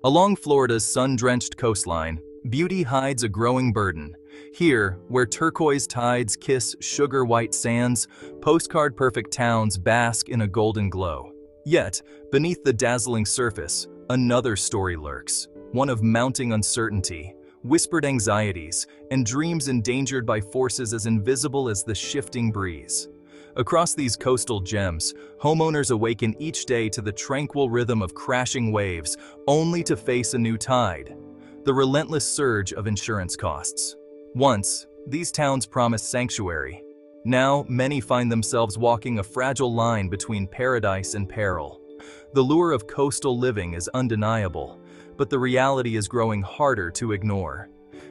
Along Florida's sun-drenched coastline, beauty hides a growing burden. Here, where turquoise tides kiss sugar-white sands, postcard-perfect towns bask in a golden glow. Yet, beneath the dazzling surface, another story lurks, one of mounting uncertainty, whispered anxieties, and dreams endangered by forces as invisible as the shifting breeze. Across these coastal gems, homeowners awaken each day to the tranquil rhythm of crashing waves, only to face a new tide, the relentless surge of insurance costs. Once, these towns promised sanctuary. Now, many find themselves walking a fragile line between paradise and peril. The lure of coastal living is undeniable, but the reality is growing harder to ignore.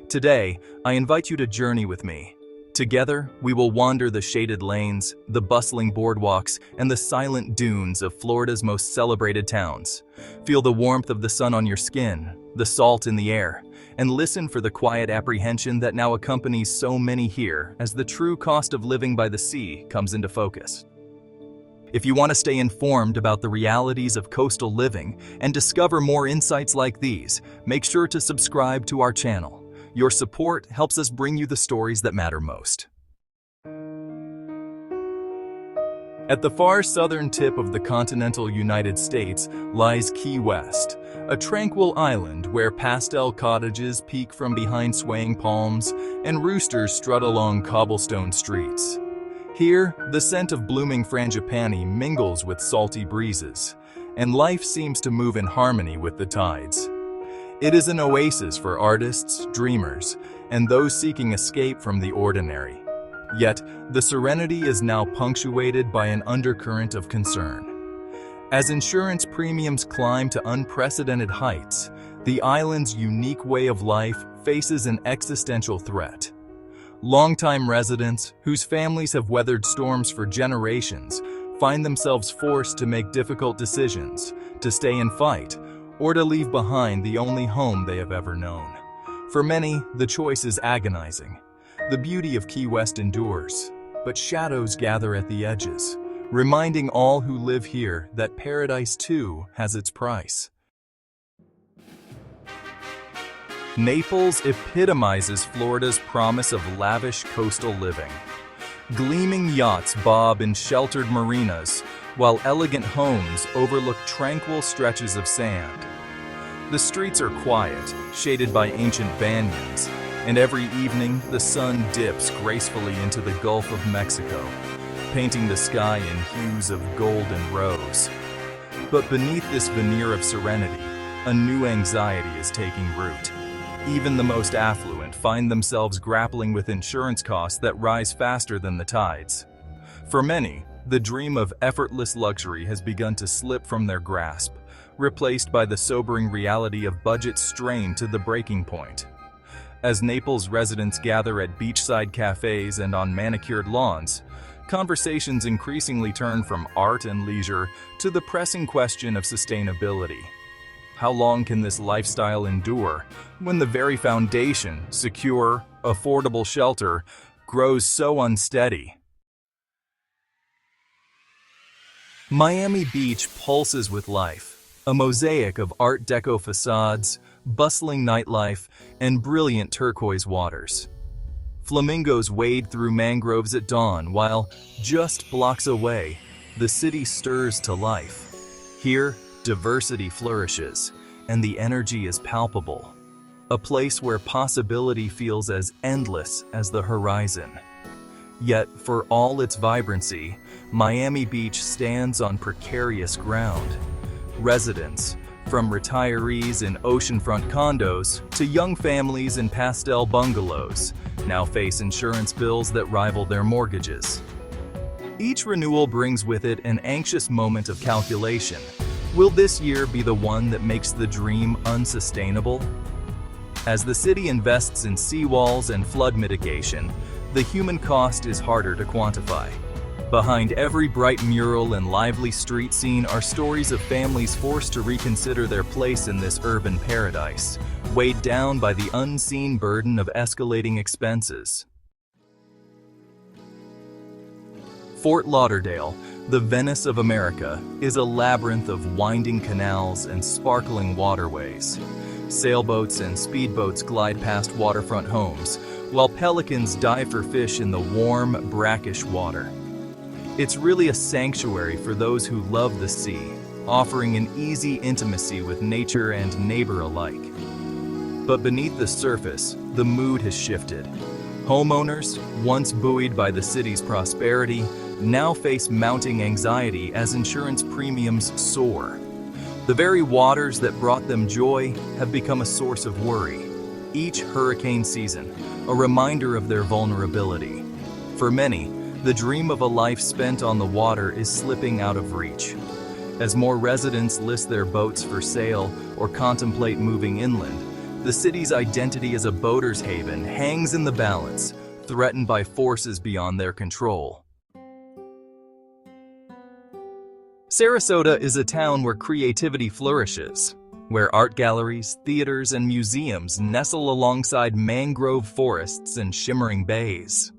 Today, I invite you to journey with me. Together, we will wander the shaded lanes, the bustling boardwalks, and the silent dunes of Florida's most celebrated towns. Feel the warmth of the sun on your skin, the salt in the air, and listen for the quiet apprehension that now accompanies so many here as the true cost of living by the sea comes into focus. If you want to stay informed about the realities of coastal living and discover more insights like these, make sure to subscribe to our channel. Your support helps us bring you the stories that matter most. At the far southern tip of the continental United States lies Key West, a tranquil island where pastel cottages peek from behind swaying palms and roosters strut along cobblestone streets. Here, the scent of blooming frangipani mingles with salty breezes, and life seems to move in harmony with the tides. It is an oasis for artists, dreamers, and those seeking escape from the ordinary. Yet, the serenity is now punctuated by an undercurrent of concern. As insurance premiums climb to unprecedented heights, the island's unique way of life faces an existential threat. Longtime residents, whose families have weathered storms for generations, find themselves forced to make difficult decisions, to stay and fight, or to leave behind the only home they have ever known. For many, the choice is agonizing. The beauty of Key West endures, but shadows gather at the edges, reminding all who live here that paradise too has its price. Naples epitomizes Florida's promise of lavish coastal living. Gleaming yachts bob in sheltered marinas, while elegant homes overlook tranquil stretches of sand. The streets are quiet, shaded by ancient banyans, and every evening the sun dips gracefully into the Gulf of Mexico, painting the sky in hues of gold and rose. But beneath this veneer of serenity, a new anxiety is taking root. Even the most affluent find themselves grappling with insurance costs that rise faster than the tides. For many, the dream of effortless luxury has begun to slip from their grasp, replaced by the sobering reality of budget strain to the breaking point. As Naples residents gather at beachside cafes and on manicured lawns, conversations increasingly turn from art and leisure to the pressing question of sustainability. How long can this lifestyle endure when the very foundation, secure, affordable shelter, grows so unsteady? Miami Beach pulses with life, a mosaic of Art Deco facades, bustling nightlife, and brilliant turquoise waters. Flamingos wade through mangroves at dawn, while, just blocks away, the city stirs to life. Here, diversity flourishes, and the energy is palpable. A place where possibility feels as endless as the horizon. Yet, for all its vibrancy, Miami Beach stands on precarious ground. Residents, from retirees in oceanfront condos to young families in pastel bungalows, now face insurance bills that rival their mortgages. Each renewal brings with it an anxious moment of calculation. Will this year be the one that makes the dream unsustainable? As the city invests in seawalls and flood mitigation, the human cost is harder to quantify. Behind every bright mural and lively street scene are stories of families forced to reconsider their place in this urban paradise, weighed down by the unseen burden of escalating expenses. Fort Lauderdale, The Venice of America is a labyrinth of winding canals and sparkling waterways. Sailboats and speedboats glide past waterfront homes, while pelicans dive for fish in the warm, brackish water. It's really a sanctuary for those who love the sea, offering an easy intimacy with nature and neighbor alike. But beneath the surface, the mood has shifted. Homeowners, once buoyed by the city's prosperity, now face mounting anxiety as insurance premiums soar. The very waters that brought them joy have become a source of worry. Each hurricane season, a reminder of their vulnerability. For many, the dream of a life spent on the water is slipping out of reach. As more residents list their boats for sale or contemplate moving inland, the city's identity as a boater's haven hangs in the balance, threatened by forces beyond their control. Sarasota is a town where creativity flourishes, where art galleries, theaters, and museums nestle alongside mangrove forests and shimmering bays.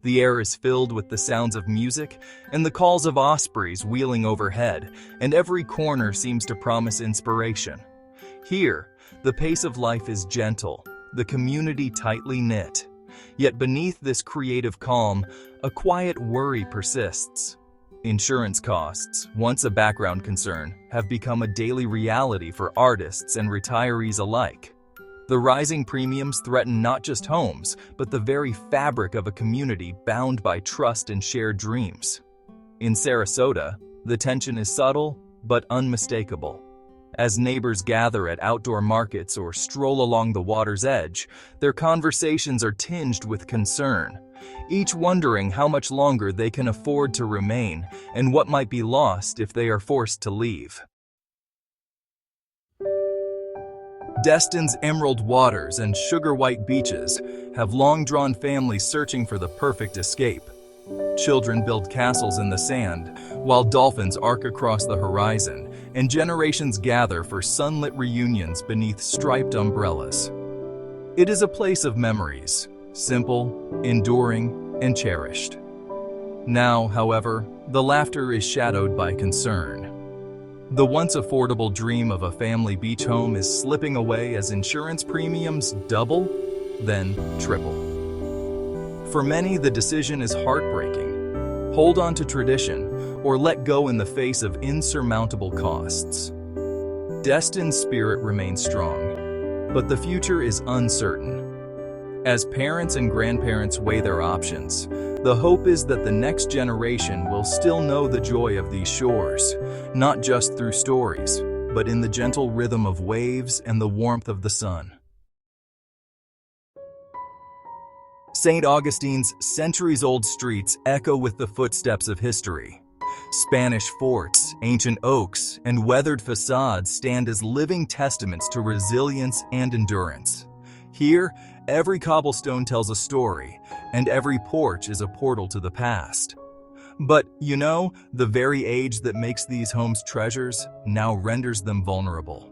The air is filled with the sounds of music and the calls of ospreys wheeling overhead, and every corner seems to promise inspiration. Here, the pace of life is gentle, the community tightly knit. Yet beneath this creative calm, a quiet worry persists. Insurance costs, once a background concern, have become a daily reality for artists and retirees alike. The rising premiums threaten not just homes, but the very fabric of a community bound by trust and shared dreams. In Sarasota, the tension is subtle but unmistakable. As neighbors gather at outdoor markets or stroll along the water's edge, their conversations are tinged with concern, each wondering how much longer they can afford to remain and what might be lost if they are forced to leave. Destin's emerald waters and sugar-white beaches have long drawn families searching for the perfect escape. Children build castles in the sand, while dolphins arc across the horizon, and generations gather for sunlit reunions beneath striped umbrellas. It is a place of memories, simple, enduring, and cherished. Now, however, the laughter is shadowed by concern. The once affordable dream of a family beach home is slipping away as insurance premiums double, then triple. For many, the decision is heartbreaking. Hold on to tradition or let go in the face of insurmountable costs. Destin's spirit remains strong, but the future is uncertain. As parents and grandparents weigh their options, the hope is that the next generation will still know the joy of these shores, not just through stories, but in the gentle rhythm of waves and the warmth of the sun. St. Augustine's centuries-old streets echo with the footsteps of history. Spanish forts, ancient oaks, and weathered facades stand as living testaments to resilience and endurance. Here, every cobblestone tells a story, and every porch is a portal to the past. But, the very age that makes these homes treasures now renders them vulnerable.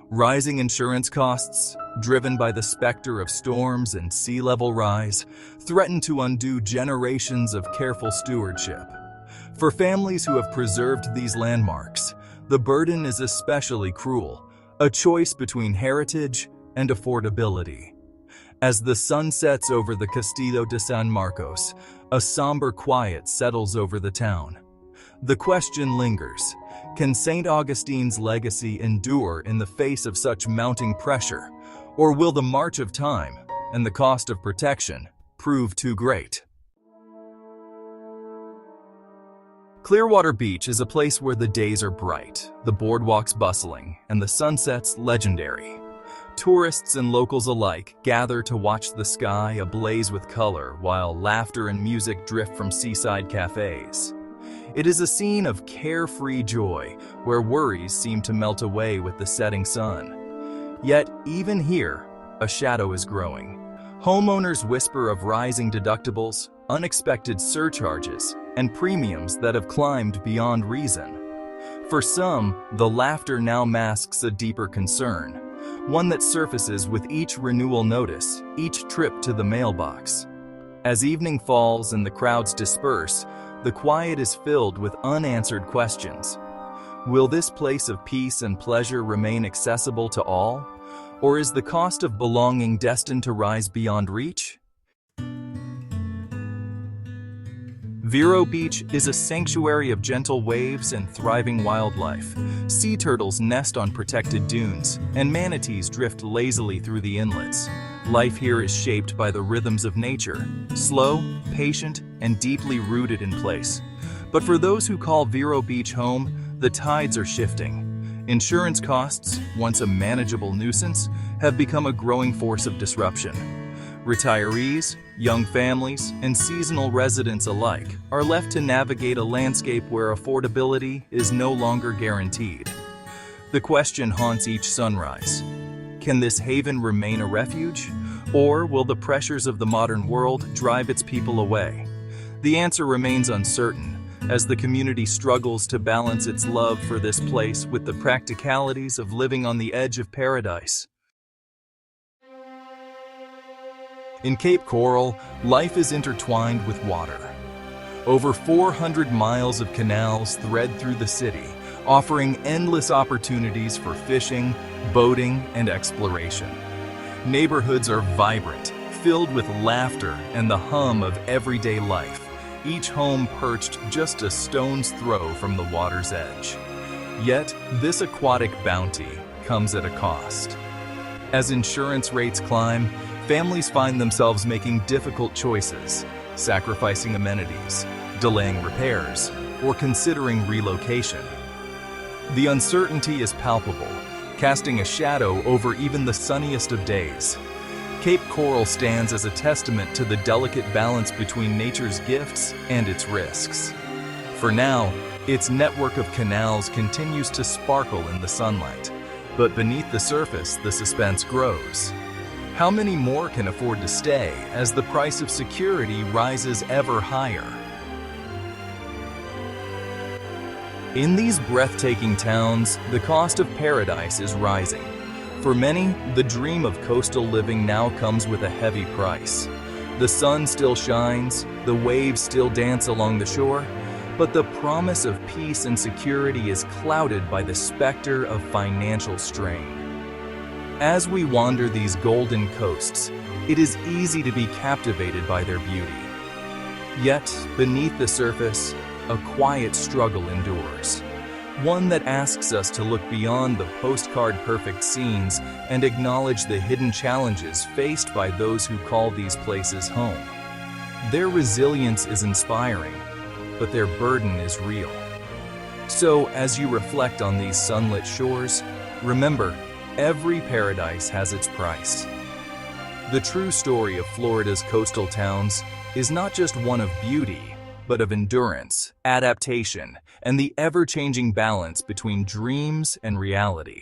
Rising insurance costs, driven by the specter of storms and sea level rise, threaten to undo generations of careful stewardship. For families who have preserved these landmarks, the burden is especially cruel, a choice between heritage and affordability. As the sun sets over the Castillo de San Marcos, a somber quiet settles over the town. The question lingers: can St. Augustine's legacy endure in the face of such mounting pressure, or will the march of time and the cost of protection prove too great? Clearwater Beach is a place where the days are bright, the boardwalks bustling, and the sunsets legendary. Tourists and locals alike gather to watch the sky ablaze with color while laughter and music drift from seaside cafes. It is a scene of carefree joy where worries seem to melt away with the setting sun. Yet, even here, a shadow is growing. Homeowners whisper of rising deductibles, unexpected surcharges, and premiums that have climbed beyond reason. For some, the laughter now masks a deeper concern, one that surfaces with each renewal notice, each trip to the mailbox. As evening falls and the crowds disperse, the quiet is filled with unanswered questions. Will this place of peace and pleasure remain accessible to all? Or is the cost of belonging destined to rise beyond reach? Vero Beach is a sanctuary of gentle waves and thriving wildlife. Sea turtles nest on protected dunes, and manatees drift lazily through the inlets. Life here is shaped by the rhythms of nature, slow, patient, and deeply rooted in place. But for those who call Vero Beach home, the tides are shifting. Insurance costs, once a manageable nuisance, have become a growing force of disruption. Retirees, young families, and seasonal residents alike are left to navigate a landscape where affordability is no longer guaranteed. The question haunts each sunrise. Can this haven remain a refuge? Or will the pressures of the modern world drive its people away? The answer remains uncertain, as the community struggles to balance its love for this place with the practicalities of living on the edge of paradise. In Cape Coral, life is intertwined with water. Over 400 miles of canals thread through the city, offering endless opportunities for fishing, boating, and exploration. Neighborhoods are vibrant, filled with laughter and the hum of everyday life, each home perched just a stone's throw from the water's edge. Yet, this aquatic bounty comes at a cost. As insurance rates climb, families find themselves making difficult choices, sacrificing amenities, delaying repairs, or considering relocation. The uncertainty is palpable, casting a shadow over even the sunniest of days. Cape Coral stands as a testament to the delicate balance between nature's gifts and its risks. For now, its network of canals continues to sparkle in the sunlight, but beneath the surface, the suspense grows. How many more can afford to stay as the price of security rises ever higher? In these breathtaking towns, the cost of paradise is rising. For many, the dream of coastal living now comes with a heavy price. The sun still shines, the waves still dance along the shore, but the promise of peace and security is clouded by the specter of financial strain. As we wander these golden coasts, it is easy to be captivated by their beauty. Yet, beneath the surface, a quiet struggle endures. One that asks us to look beyond the postcard-perfect scenes and acknowledge the hidden challenges faced by those who call these places home. Their resilience is inspiring, but their burden is real. So, as you reflect on these sunlit shores, remember, every paradise has its price. The true story of Florida's coastal towns is not just one of beauty, but of endurance, adaptation, and the ever-changing balance between dreams and reality.